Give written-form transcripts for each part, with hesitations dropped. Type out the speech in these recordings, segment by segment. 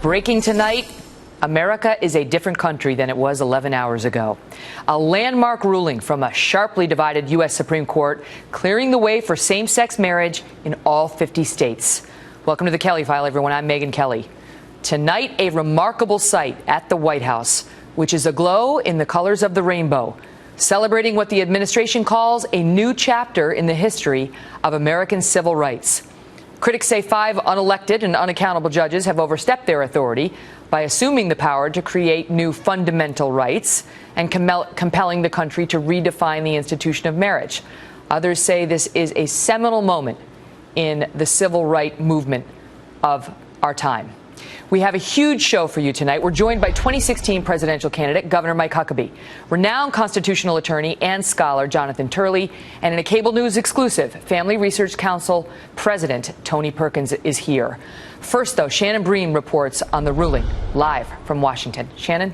Breaking tonight, America is a different country than it was 11 hours ago. A landmark ruling from a sharply divided U.S. Supreme Court clearing the way for same-sex marriage in all 50 states. Welcome to the Kelly File, everyone. I'm Megyn Kelly. Tonight, a remarkable sight at the White House, which is aglow in the colors of the rainbow, celebrating what the administration calls a new chapter in the history of American civil rights. Critics say 5 unelected and unaccountable judges have overstepped their authority by assuming the power to create new fundamental rights and compelling the country to redefine the institution of marriage. Others say this is a seminal moment in the civil rights movement of our time. We have a huge show for you tonight. We're joined by 2016 presidential candidate Governor Mike Huckabee, renowned constitutional attorney and scholar Jonathan Turley, and in a cable news exclusive, Family Research Council President Tony Perkins is here. First, though, Shannon Bream reports on the ruling live from Washington. Shannon?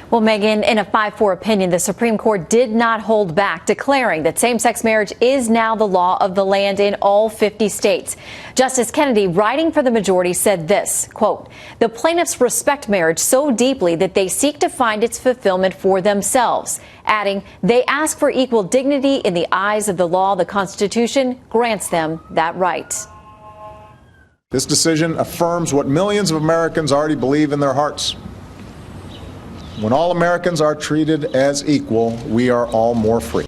Well, Megyn, in a 5-4 opinion, the Supreme Court did not hold back, declaring that same-sex marriage is now the law of the land in all 50 states. Justice Kennedy, writing for the majority, said this, quote, "The plaintiffs respect marriage so deeply that they seek to find its fulfillment for themselves," adding, "They ask for equal dignity in the eyes of the law. The Constitution grants them that right." This decision affirms what millions of Americans already believe in their hearts. When all Americans are treated as equal, we are all more free.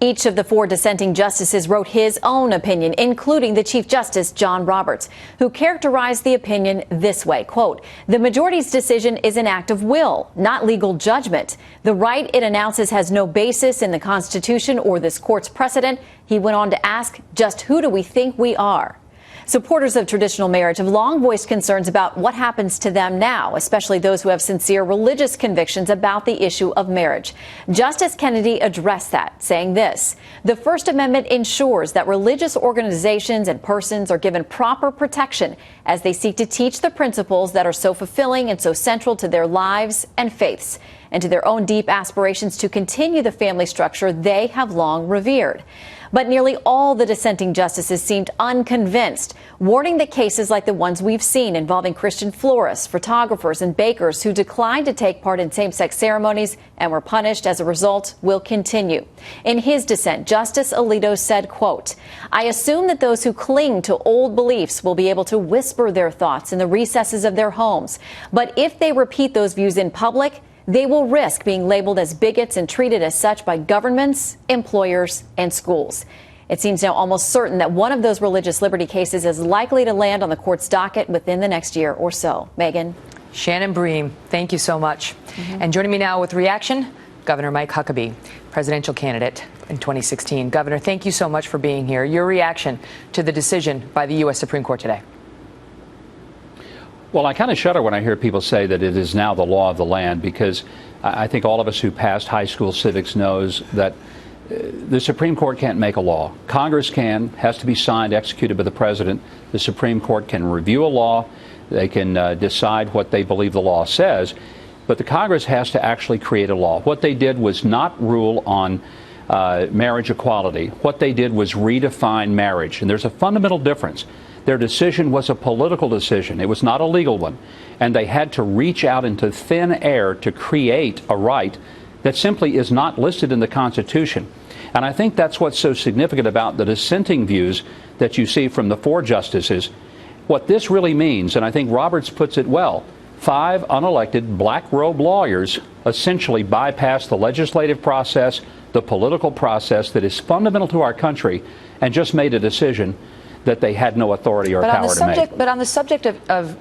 Each of the 4 dissenting justices wrote his own opinion, including the Chief Justice, John Roberts, who characterized the opinion this way, quote, "The majority's decision is an act of will, not legal judgment. The right it announces has no basis in the Constitution or this court's precedent." He went on to ask, just who do we think we are? Supporters of traditional marriage have long voiced concerns about what happens to them now, especially those who have sincere religious convictions about the issue of marriage. Justice Kennedy addressed that, saying this, "The First Amendment ensures that religious organizations and persons are given proper protection as they seek to teach the principles that are so fulfilling and so central to their lives and faiths, and to their own deep aspirations to continue the family structure they have long revered." But nearly all the dissenting justices seemed unconvinced, warning that cases like the ones we've seen involving Christian florists, photographers, and bakers who declined to take part in same-sex ceremonies and were punished as a result will continue. In his dissent, Justice Alito said, quote, "I assume that those who cling to old beliefs will be able to whisper their thoughts in the recesses of their homes. But if they repeat those views in public, they will risk being labeled as bigots and treated as such by governments, employers, and schools." It seems now almost certain that one of those religious liberty cases is likely to land on the court's docket within the next year or so. Megyn? Shannon Bream, thank you so much. And joining me now with reaction, Governor Mike Huckabee, presidential candidate in 2016. Governor, thank you so much for being here. Your reaction to the decision by the U.S. Supreme Court today? Well, I kind of shudder when I hear people say that it is now the law of the land, because I think all of us who passed high school civics knows that the Supreme Court can't make a law. Congress can, has to be signed, executed by the president. The Supreme Court can review a law. They can decide what they believe the law says. But the Congress has to actually create a law. What they did was not rule on marriage equality. What they did was redefine marriage. And there's a fundamental difference. Their decision was a political decision. It was not a legal one. And they had to reach out into thin air to create a right that simply is not listed in the Constitution. And I think that's what's so significant about the dissenting views that you see from the 4 justices. What this really means, and I think Roberts puts it well, 5 unelected black-robe lawyers essentially bypassed the legislative process, the political process that is fundamental to our country, and just made a decision that they had no authority or power to make. But on the subject of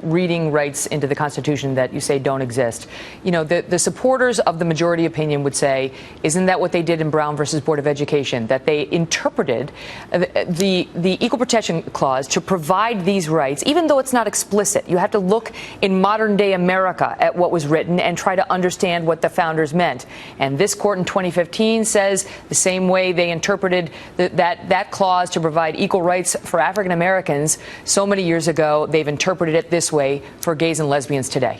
reading rights into the Constitution that you say don't exist, the supporters of the majority opinion would say, isn't that what they did in Brown versus Board of Education, that they interpreted the Equal Protection Clause to provide these rights, even though it's not explicit. You have to look in modern day America at what was written and try to understand what the founders meant. And this court in 2015 says the same way they interpreted that clause to provide equal rights for African Americans so many years ago, they've interpreted it this way for gays and lesbians today.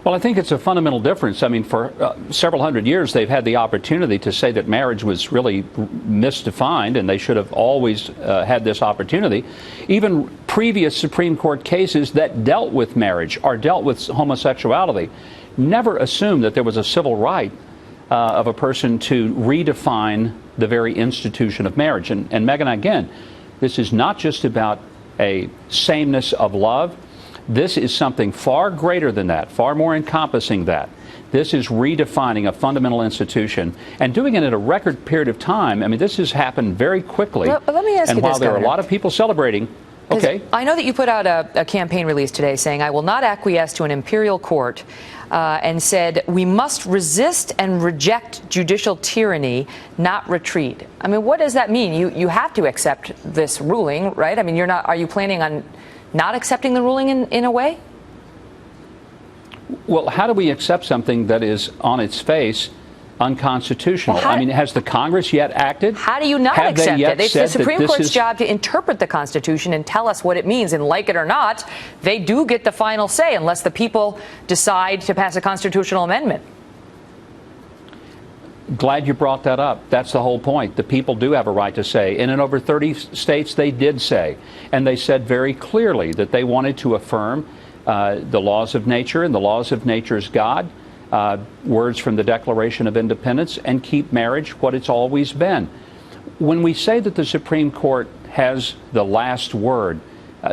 Well, I think it's a fundamental difference. I mean, for several hundred years, they've had the opportunity to say that marriage was really misdefined, and they should have always had this opportunity. Even previous Supreme Court cases that dealt with marriage or dealt with homosexuality never assumed that there was a civil right of a person to redefine the very institution of marriage. And Megyn, again, this is not just about a sameness of love. This is something far greater than that, far more encompassing that. This is redefining a fundamental institution and doing it in a record period of time. I mean, this has happened very quickly. But let me ask you this, and while there are a Governor, lot of people celebrating, okay. I know that you put out a campaign release today saying, I will not acquiesce to an imperial court, and said, we must resist and reject judicial tyranny, not retreat. I mean, what does that mean? You have to accept this ruling, right? I mean, are you planning on not accepting the ruling in a way? Well, how do we accept something that is on its face unconstitutional? Well, I mean, has the Congress yet acted? How do you not Have accept they yet it? It's the said that Supreme this Court's is job to interpret the Constitution and tell us what it means. And like it or not, they do get the final say unless the people decide to pass a constitutional amendment. Glad you brought that up. That's the whole point. The people do have a right to say. And in over 30 states, they did say. And they said very clearly that they wanted to affirm the laws of nature and the laws of nature's God, words from the Declaration of Independence, and keep marriage what it's always been. When we say that the Supreme Court has the last word,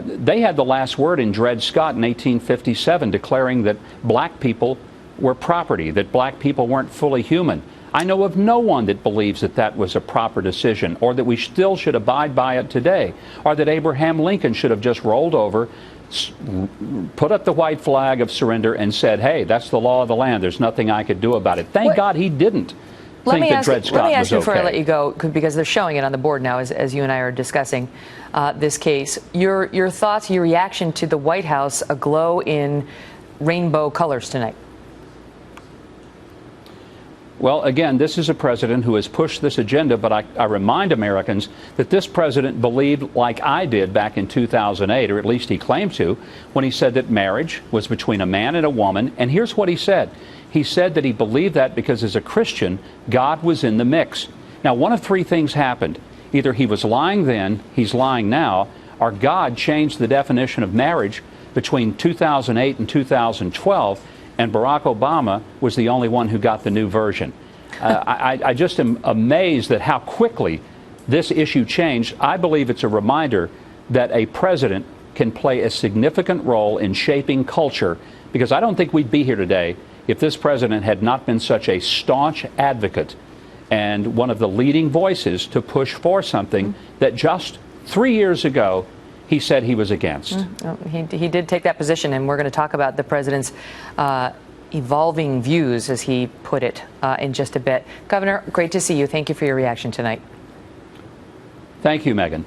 they had the last word in Dred Scott in 1857, declaring that black people were property, that black people weren't fully human. I know of no one that believes that that was a proper decision, or that we still should abide by it today, or that Abraham Lincoln should have just rolled over, put up the white flag of surrender, and said, hey, that's the law of the land. There's nothing I could do about it. Thank God he didn't think that Dred Scott was okay. Let me ask you before I let you go, because they're showing it on the board now as you and I are discussing this case. Your thoughts, your reaction to the White House aglow in rainbow colors tonight? Well, again, this is a president who has pushed this agenda, but I remind Americans that this president believed, like I did back in 2008, or at least he claimed to, when he said that marriage was between a man and a woman. And here's what he said. He said that he believed that because as a Christian, God was in the mix. Now, one of three things happened. Either he was lying then, he's lying now, or God changed the definition of marriage between 2008 and 2012, and Barack Obama was the only one who got the new version. I just am amazed at how quickly this issue changed. I believe it's a reminder that a president can play a significant role in shaping culture, because I don't think we'd be here today if this president had not been such a staunch advocate and one of the leading voices to push for something that just 3 years ago he said he was against. He did take that position, and we're going to talk about the president's evolving views, as he put it, in just a bit. Governor, great to see you. Thank you for your reaction tonight. Thank you, Megyn.